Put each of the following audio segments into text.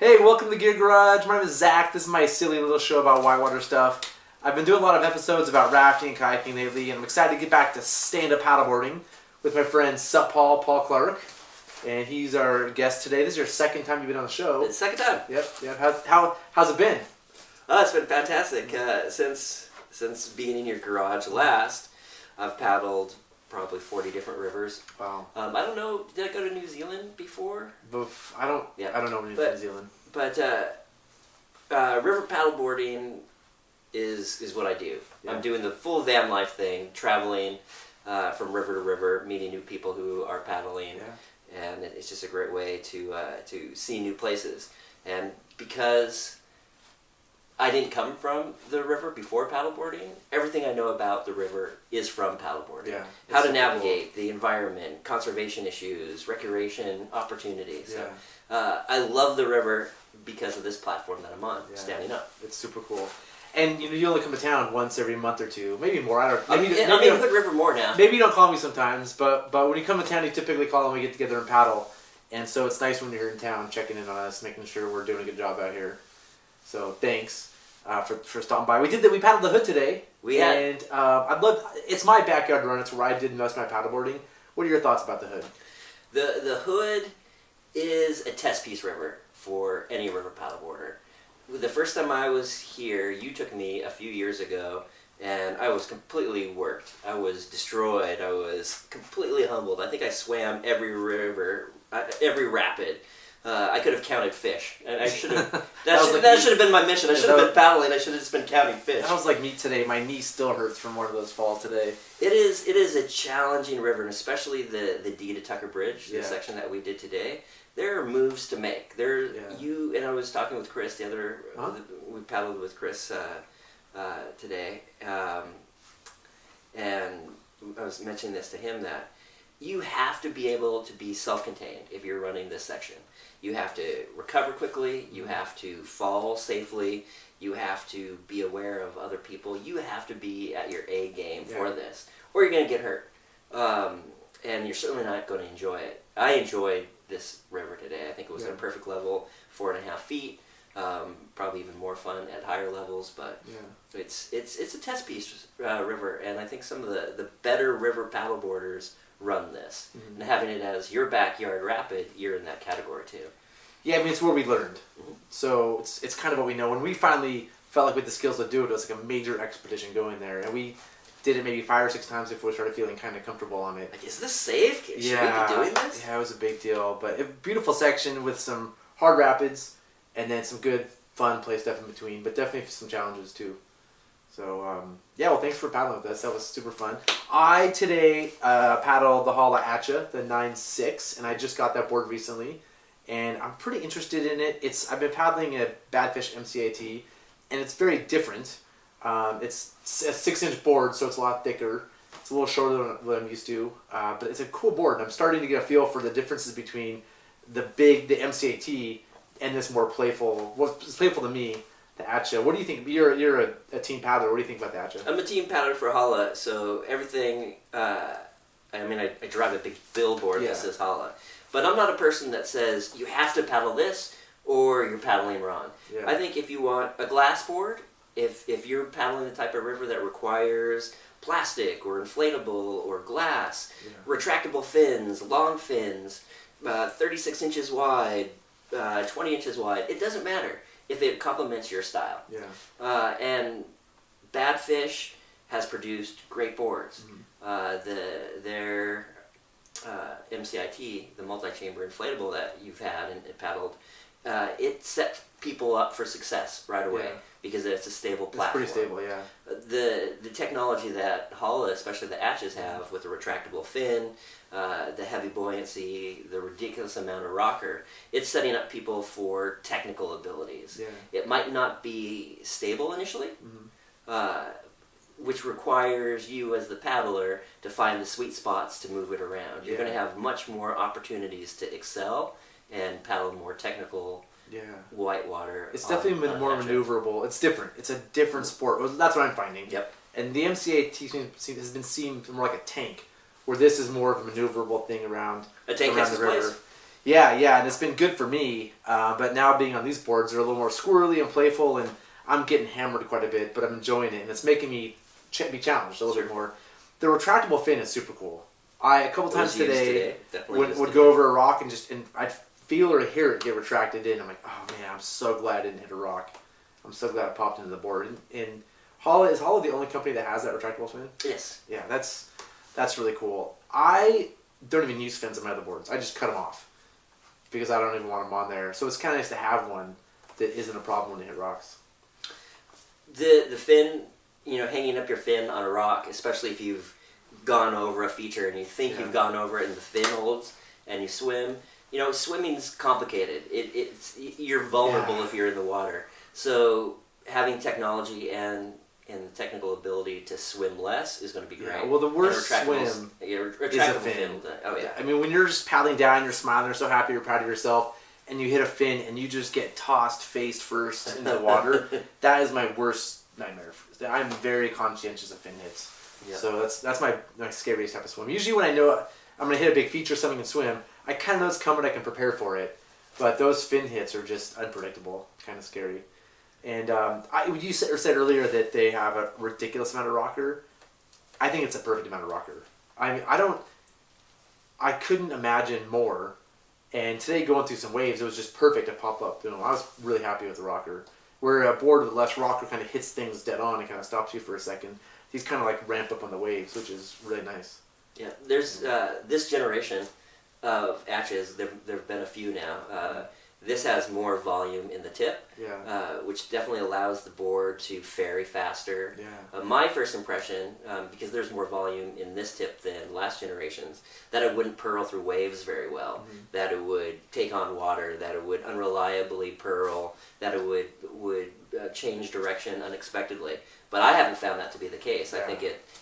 Hey, welcome to the Gear Garage. My name is Zach. This is my silly little show about whitewater stuff. I've been doing a lot of episodes about rafting and kayaking lately, and I'm excited to get back to stand-up paddleboarding with my friend SUP Paul Clark. And he's our guest today. This is your second time you've been on the show. It's the second time. Yep. How's it been? It's been fantastic. Since being in your garage last, I've paddled probably 40 different rivers. Wow. I don't know. Did I go to New Zealand before? I don't know New Zealand. But river paddleboarding is what I do. Yeah. I'm doing the full van life thing, traveling from river to river, meeting new people who are paddling, and it's just a great way to see new places. And because I didn't come from the river before paddleboarding, everything I know about the river is from paddleboarding. Yeah, how to navigate the environment, conservation issues, recreation opportunities. Yeah. So, I love the river because of this platform that I'm on, standing up. It's super cool. And you only come to town once every month or two, maybe more. I'm in Hood River more now. Maybe you don't call me sometimes, but when you come to town, you typically call and we get together and paddle. And so it's nice when you're in town, checking in on us, making sure we're doing a good job out here. So thanks for stopping by. We paddled the hood today. It's my backyard run. It's where I did most of my paddleboarding. What are your thoughts about the hood? The hood is a test piece river for any river paddleboarder. The first time I was here, you took me a few years ago, and I was completely worked. I was destroyed. I was completely humbled. I think I swam every river, every rapid. I could have counted fish, and I should have. That should have been my mission. I should have been paddling. I should have just been counting fish. That was like me today. My knee still hurts from one of those falls today. It is a challenging river, and especially the D to Tucker Bridge, the section that we did today. There are moves to make. You and I was talking with Chris the other. We paddled with Chris today, and I was mentioning this to him that you have to be able to be self-contained if you're running this section. You have to recover quickly. You have to fall safely. You have to be aware of other people. You have to be at your A game for this, or you're going to get hurt, and you're certainly not going to enjoy it. I enjoyed this river today. I think it was at a perfect level, 4.5 feet. Probably even more fun at higher levels, but it's a test piece river, and I think some of the better river paddleboarders run this. And having it as your backyard rapid, you're in that category too. Yeah, I mean, it's where we learned. So it's kind of what we know. When we finally felt like we had the skills to do it was like a major expedition going there, and we did it maybe 5 or 6 times before we started feeling kind of comfortable on it. Like, is this safe? Should we be doing this? Yeah, it was a big deal. But a beautiful section with some hard rapids and then some good, fun play stuff in between. But definitely some challenges too. So, well, thanks for paddling with us. That was super fun. I today paddled the Hala Atcha, the 9.6, and I just got that board recently. And I'm pretty interested in it. I've been paddling a Badfish MCAT, and it's very different. It's a 6-inch board, so it's a lot thicker. It's a little shorter than what I'm used to, but it's a cool board. And I'm starting to get a feel for the differences between the MCAT and this more playful. It's playful to me, the Atcha. What do you think? You're a team paddler. What do you think about the Atcha? I'm a team paddler for Hala, so everything. I drive a big billboard that says Hala, but I'm not a person that says you have to paddle this or you're paddling wrong. Yeah. I think if you want a glass board, if you're paddling the type of river that requires plastic or inflatable or glass, retractable fins, long fins, 36 inches wide, 20 inches wide, it doesn't matter if it complements your style. Yeah. And Badfish has produced great boards. Their MCIT, the multi-chamber inflatable that you've had and paddled, it set people up for success right away because it's a stable platform. It's pretty stable, yeah. The technology that Hala, especially the Atchas, have with the retractable fin, the heavy buoyancy, the ridiculous amount of rocker, it's setting up people for technical abilities. Yeah. It might not be stable initially, which requires you as the paddler to find the sweet spots to move it around. You're going to have much more opportunities to excel and paddle more technical whitewater. It's definitely more maneuverable. It's different. It's a different sport. That's what I'm finding. Yep. And the MCAT has been seen more like a tank, where this is more of a maneuverable thing around a tank around the river. Yeah, and it's been good for me. But now being on these boards, they're a little more squirrely and playful, and I'm getting hammered quite a bit, but I'm enjoying it, and it's making me be challenged a little bit more. The retractable fin is super cool. A couple times today would go over a rock and I'd feel or hear it get retracted in. I'm like, oh man, I'm so glad I didn't hit a rock. I'm so glad I popped into the board. And Hala, is Hala the only company that has that retractable fin? Yes. Yeah, that's really cool. I don't even use fins on my other boards. I just cut them off because I don't even want them on there. So it's kind of nice to have one that isn't a problem when you hit rocks. The fin, hanging up your fin on a rock, especially if you've gone over a feature and you think you've gone over it and the fin holds and you swim. Swimming's complicated. You're vulnerable if you're in the water. So having technology and the technical ability to swim less is going to be great. Yeah, well, the worst swim is a fin. Oh yeah. I mean, when you're just paddling down, you're smiling, you're so happy, you're proud of yourself, and you hit a fin and you just get tossed face first into the water. That is my worst nightmare. I'm very conscientious of fin hits. Yeah. So that's my scariest type of swim. Usually when I know I'm going to hit a big feature or something and swim, I kind of know it's coming, I can prepare for it. But those fin hits are just unpredictable, kind of scary. And you said earlier that they have a ridiculous amount of rocker. I think it's a perfect amount of rocker. I mean, I couldn't imagine more. And today going through some waves, it was just perfect to pop up. I was really happy with the rocker. Where a board with less rocker kind of hits things dead on and kind of stops you for a second. These kind of like ramp up on the waves, which is really nice. Yeah, there's this generation of Atchas. There've been a few now. This has more volume in the tip, which definitely allows the board to ferry faster. Yeah. My first impression, because there's more volume in this tip than last generations, that it wouldn't purl through waves very well, that it would take on water, that it would unreliably purl, that it would change direction unexpectedly. But I haven't found that to be the case. I think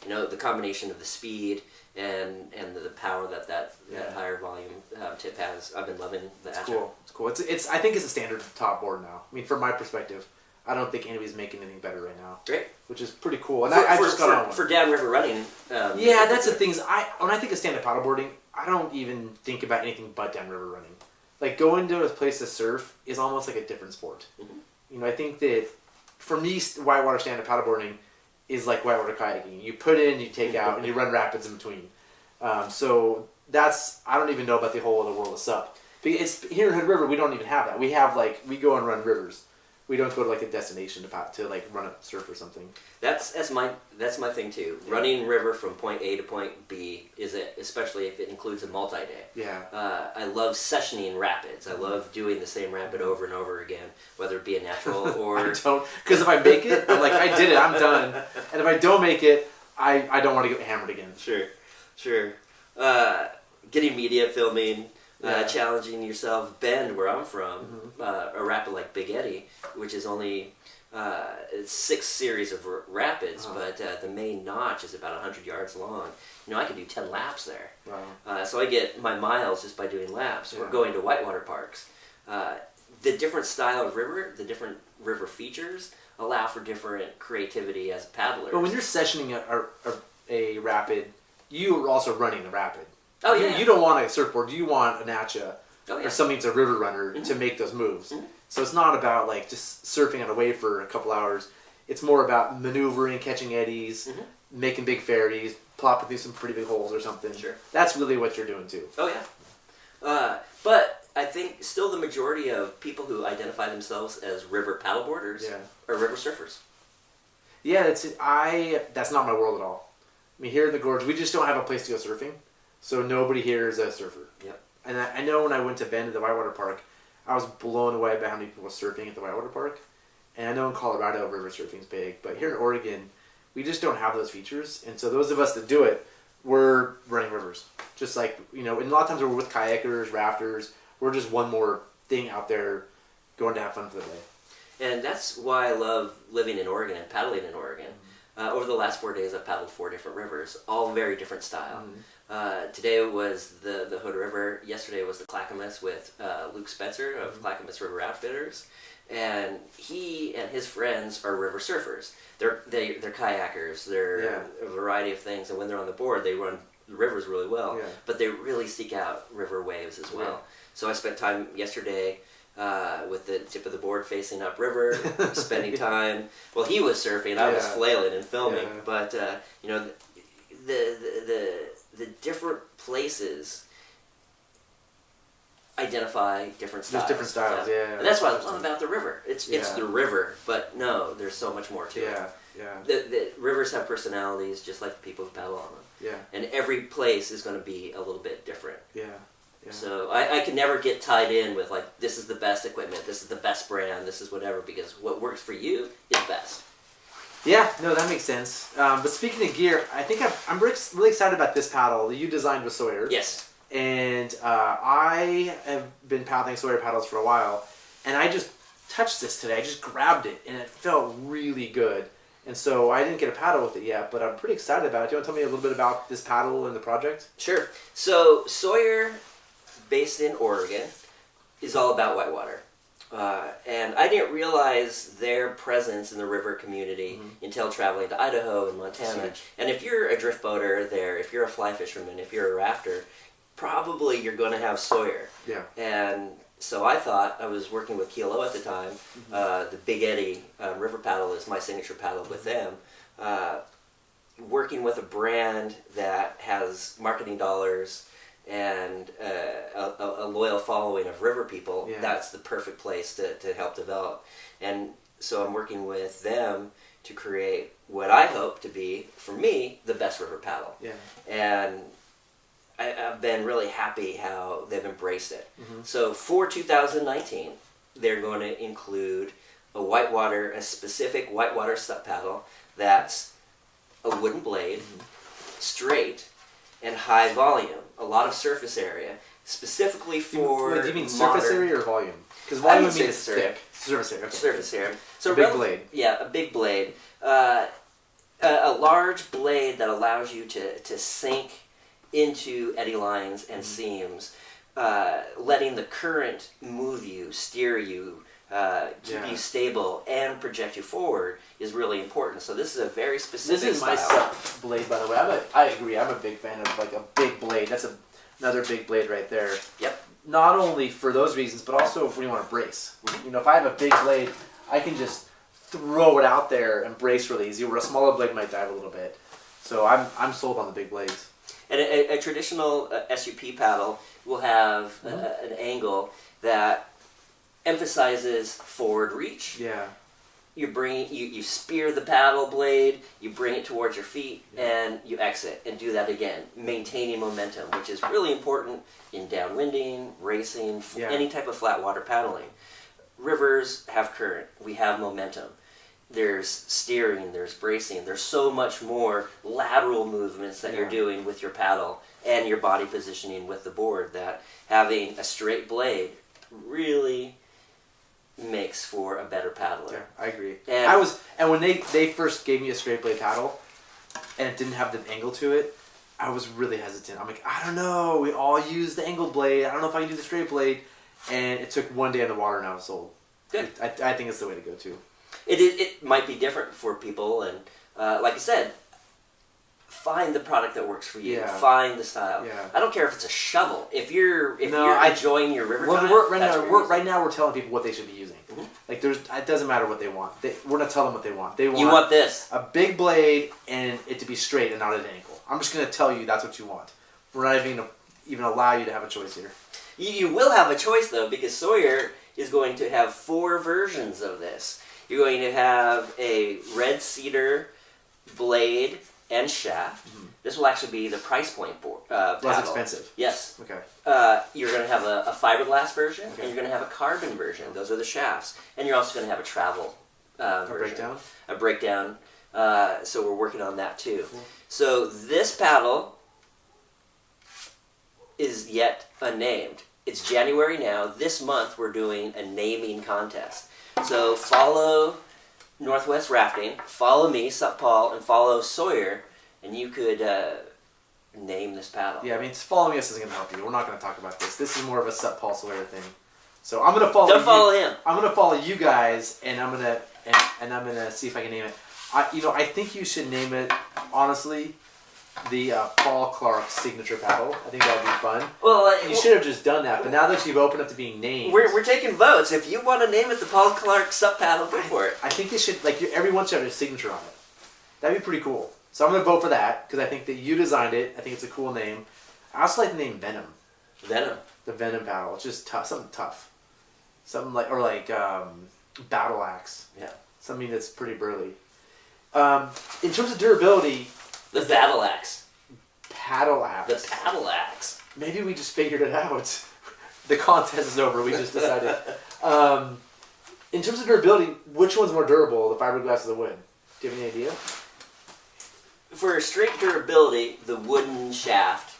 the combination of the speed and the power that higher volume tip has, I've been loving the Atcha. It's cool. I think it's a standard top board now. I mean, from my perspective, I don't think anybody's making anything better right now. Great. Which is pretty cool. And I just got on one. For downriver running. That's the things. When I think of stand-up paddleboarding, I don't even think about anything but downriver running. Like going to a place to surf is almost like a different sport. Mm-hmm. I think that for me, whitewater stand-up paddleboarding is like whitewater kayaking. You put in, you take out, and you run rapids in between. So I don't even know about the whole other world of SUP. Because here in Hood River, we don't even have that. We have we go and run rivers. We don't go to a destination to run a surf or something. That's my thing too. Yeah. Running river from point A to point B especially if it includes a multi-day. Yeah. I love sessioning rapids. I love doing the same rapid over and over again, whether it be a natural or. I don't, because if I make it, I'm like, I did it, I'm done. And if I don't make it, I don't want to get hammered again. Sure. Getting media filming. Challenging yourself. Bend, where I'm from, a rapid like Big Eddy, which is only 6 series of rapids, but the main notch is about 100 yards long. I could do 10 laps there. Wow. So I get my miles just by doing laps. Or going to whitewater parks. The different style of river, the different river features allow for different creativity as paddlers. But when you're sessioning a rapid, you are also running the rapid. Oh, yeah. You don't want a surfboard. You want an Atcha or something that's a river runner to make those moves. Mm-hmm. So it's not about just surfing on a wave for a couple hours. It's more about maneuvering, catching eddies, making big ferries, plopping through some pretty big holes or something. Sure. That's really what you're doing too. Oh yeah. But I think still the majority of people who identify themselves as river paddleboarders are river surfers. Yeah, that's not my world at all. I mean, here in the gorge, we just don't have a place to go surfing. So nobody here is a surfer. Yep. And I know when I went to Bend at the Whitewater Park, I was blown away by how many people were surfing at the Whitewater Park. And I know in Colorado, river surfing is big. But here in Oregon, we just don't have those features. And so those of us that do it, we're running rivers. Just and a lot of times we're with kayakers, rafters. We're just one more thing out there going to have fun for the day. And that's why I love living in Oregon and paddling in Oregon. Over the last 4 days, I've paddled 4 different rivers, all very different style. Today was the Hood River. Yesterday was the Clackamas with Luke Spencer of Clackamas River Outfitters, and he and his friends are river surfers. They're kayakers. They're a variety of things, and when they're on the board, they run the rivers really well. Yeah. But they really seek out river waves as well. So I spent time yesterday with the tip of the board facing upriver, spending time. Well, he was surfing, I was flailing and filming. But you know, the different places identify different styles. There's different styles, yeah. And that's what I love about the river. It's the river, but no, there's so much more to it. Yeah. The rivers have personalities just like the people who paddle on them. Yeah. And every place is going to be a little bit different. Yeah. So I can never get tied in with like, this is the best equipment, this is the best brand, this is whatever, because what works for you is best. Yeah, no, that makes sense. But speaking of gear, I think I'm really excited about this paddle that you designed with Sawyer. Yes. And I have been paddling Sawyer paddles for a while, and I just touched this today. I just grabbed it, and it felt really good. And so I didn't get a paddle with it yet, but I'm pretty excited about it. Do you want to tell me a little bit about this paddle and the project? Sure. So Sawyer, based in Oregon, is all about whitewater. And I didn't realize their presence in the river community until traveling to Idaho and Montana. And if you're a drift boater there, if you're a fly fisherman, if you're a rafter, probably you're going to have Sawyer. Yeah. And so I thought, I was working with Kilo at the time, the Big Eddy river paddle is my signature paddle with them. Working with a brand that has marketing dollars and a loyal following of river people, that's the perfect place to help develop. And so I'm working with them to create what I hope to be, for me, the best river paddle. Yeah. And I've been really happy how they've embraced it. So for 2019, they're going to include a specific whitewater SUP paddle that's a wooden blade, straight, and high volume. A lot of surface area, specifically for Wait, do you mean surface area or volume? Because volume means thick. Surface area. Okay. Surface area. So a big blade. Yeah, a big blade. A large blade that allows you to sink into eddy lines and seams, letting the current move you, steer you, keep you stable, and project you forward is really important. So this is a very specific This is my SUP blade, by the way. I agree. I'm a big fan of like a big blade. That's another big blade right there. Yep. Not only for those reasons, but also when you want to brace. You know, if I have a big blade, I can just throw it out there and brace really easy, where a smaller blade might dive a little bit. So I'm sold on the big blades. And a traditional SUP paddle will have an angle that emphasizes forward reach. Yeah. You spear the paddle blade, you bring it towards your feet, and you exit, and do that again, maintaining momentum, which is really important in downwinding, racing, any type of flat water paddling. Rivers have current, we have momentum. There's steering, there's bracing, there's so much more lateral movements that you're doing with your paddle and your body positioning with the board, that having a straight blade really makes for a better paddler. Yeah, I agree. And when they first gave me a straight blade paddle and it didn't have the angle to it, I was really hesitant. I'm like, I don't know, we all use the angled blade, I don't know if I can do the straight blade. And it took one day in the water and I was sold. Good. I think it's the way to go too. It might be different for people, and like I said, find the product that works for you. Find the style. Yeah. I don't care if it's a shovel. If you're enjoying your river time, right now we're telling people what they should be using. Like it doesn't matter what they want. We're not telling them what they want. You want this, a big blade and it to be straight and not at an angle. I'm just going to tell you that's what you want. We're not even allow you to have a choice here. You will have a choice though, because Sawyer is going to have 4 versions of this. You're going to have a red cedar blade and shaft. This will actually be the price point paddle. Less expensive. Yes. Okay. You're going to have a fiberglass version, and you're going to have a carbon version. Those are the shafts. And you're also going to have a travel version. A breakdown. So we're working on that too. Cool. So this paddle is yet unnamed. It's January now. This month we're doing a naming contest. So follow Northwest Rafting, follow me, SUP Paul, and follow Sawyer, and you could name this paddle. Yeah, I mean, following us isn't going to help you. We're not going to talk about this. This is more of a SUP Paul Sawyer thing. So I'm going to follow. Don't follow him. I'm going to follow you guys, and I'm going to see if I can name it. I think you should name it, honestly, the Paul Clark signature paddle. I think that would be fun. Well, You should have just done that, but now that you've opened up to being named, we're taking votes. If you want to name it the Paul Clark SUP Paddle, go for it. I think they should, like, everyone should have a signature on it. That'd be pretty cool. So I'm going to vote for that, because I think that you designed it. I think it's a cool name. I also like the name Venom. Venom. The Venom paddle. It's just tough. Something tough. Something like, or like Battle Axe. Yeah. Something that's pretty burly. In terms of durability... The Battle Axe. Paddle Axe. The Paddle Axe. Maybe we just figured it out. The contest is over. We just decided. In terms of durability, which one's more durable, the fiberglass or the wood? Do you have any idea? For straight durability, the wooden shaft,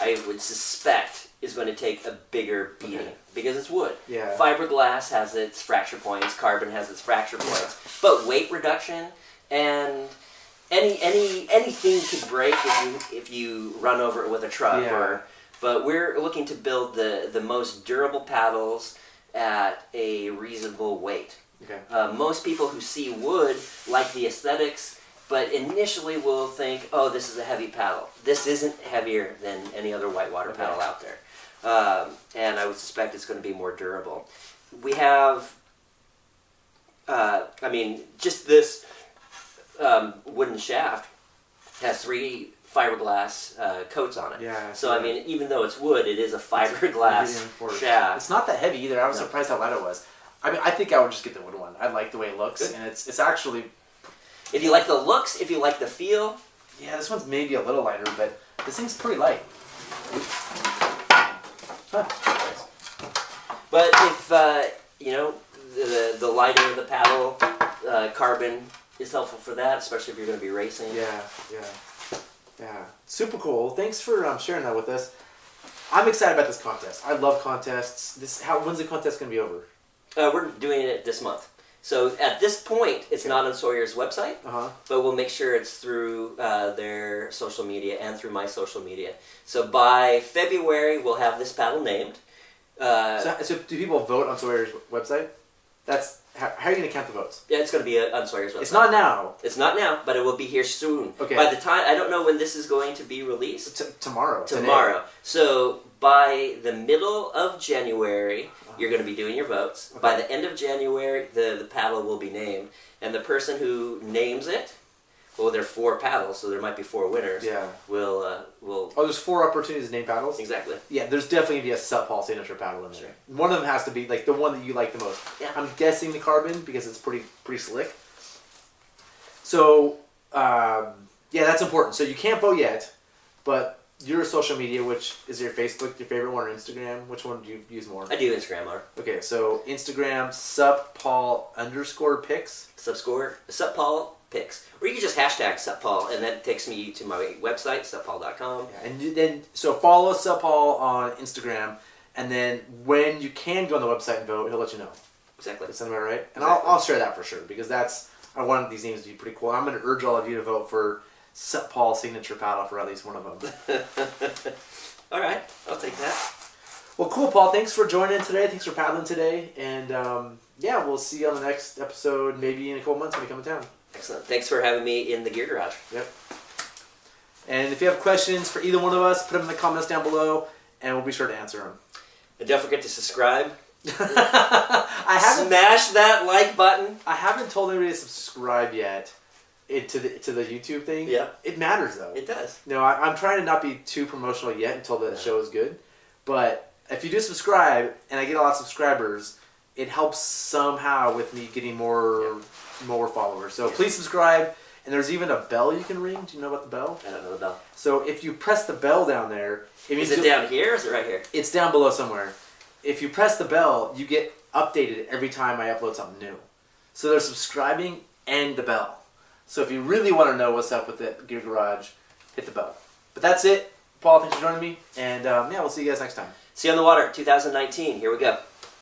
I would suspect, is going to take a bigger beating because it's wood. Yeah. Fiberglass has its fracture points. Carbon has its fracture points. But weight reduction and anything could break if you run over it with a truck. Yeah. But we're looking to build the most durable paddles at a reasonable weight. Okay. Most people who see wood like the aesthetics, but initially will think, oh, this is a heavy paddle. This isn't heavier than any other whitewater paddle out there. And I would suspect it's going to be more durable. We have, just this wooden shaft has 3 fiberglass coats on it. Yeah. So, even though it's wood, it is a fiberglass shaft. It's not that heavy either. I was surprised how light it was. I think I would just get the wood one. I like the way it looks, and it's actually... If you like the looks, if you like the feel... Yeah, this one's maybe a little lighter, but this thing's pretty light. Huh. But if, the lighter the paddle, carbon is helpful for that, especially if you're going to be racing. Yeah. Super cool. Thanks for sharing that with us. I'm excited about this contest. I love contests. When's the contest going to be over? We're doing it this month. So at this point, it's not on Sawyer's website, but we'll make sure it's through their social media and through my social media. So by February, we'll have this paddle named. So do people vote on Sawyer's website? How are you going to count the votes? Yeah, it's going to be on Sawyer's website. It's not now. It's not now, but it will be here soon. Okay. By the time, I don't know when this is going to be released. Tomorrow. Tomorrow. So by the middle of January, you're going to be doing your votes. Okay. By the end of January, the paddle will be named. And the person who names it, well, there are 4 paddles, so there might be 4 winners. Yeah. Will. Oh, there's 4 opportunities to name paddles? Exactly. Yeah, there's definitely going to be a SUP Paul signature paddle in there. Sure. One of them has to be like the one that you like the most. Yeah. I'm guessing the carbon because it's pretty slick. So, that's important. So you can't vote yet, but your social media, which is your Facebook, your favorite one, or Instagram? Which one do you use more? I do Instagram more. Okay, so Instagram, SUP Paul _pics. SUP Paul pics. Or you can just hashtag SUP Paul, and that takes me to my website, SUPPaul.com. Yeah, and then, so follow SUP Paul on Instagram, and then when you can go on the website and vote, he'll let you know. Exactly. That sound about right? And exactly. I'll share that for sure, because I want these names to be pretty cool. I'm going to urge all of you to vote for SUP Paul signature paddle for at least one of them. All right, I'll take that. Well, cool, Paul. Thanks for joining today. Thanks for paddling today. And we'll see you on the next episode, maybe in a couple months when we come to town. Excellent. Thanks for having me in the Gear Garage. Yep. And if you have questions for either one of us, put them in the comments down below, and we'll be sure to answer them. And don't forget to subscribe. I haven't Smash that like button. I haven't told anybody to subscribe yet to the YouTube thing. Yeah. It matters, though. It does. No, I'm trying to not be too promotional yet until the show is good. But if you do subscribe, and I get a lot of subscribers, it helps somehow with me getting more followers. So please subscribe. And there's even a bell you can ring. Do you know about the bell? I don't know the bell. So if you press the bell down there... Is it down here or is it right here? It's down below somewhere. If you press the bell, you get updated every time I upload something new. So there's subscribing and the bell. So if you really want to know what's up with the Gear Garage, hit the bell. But that's it. Paul, thanks for joining me. And we'll see you guys next time. See you on the water, 2019. Here we go.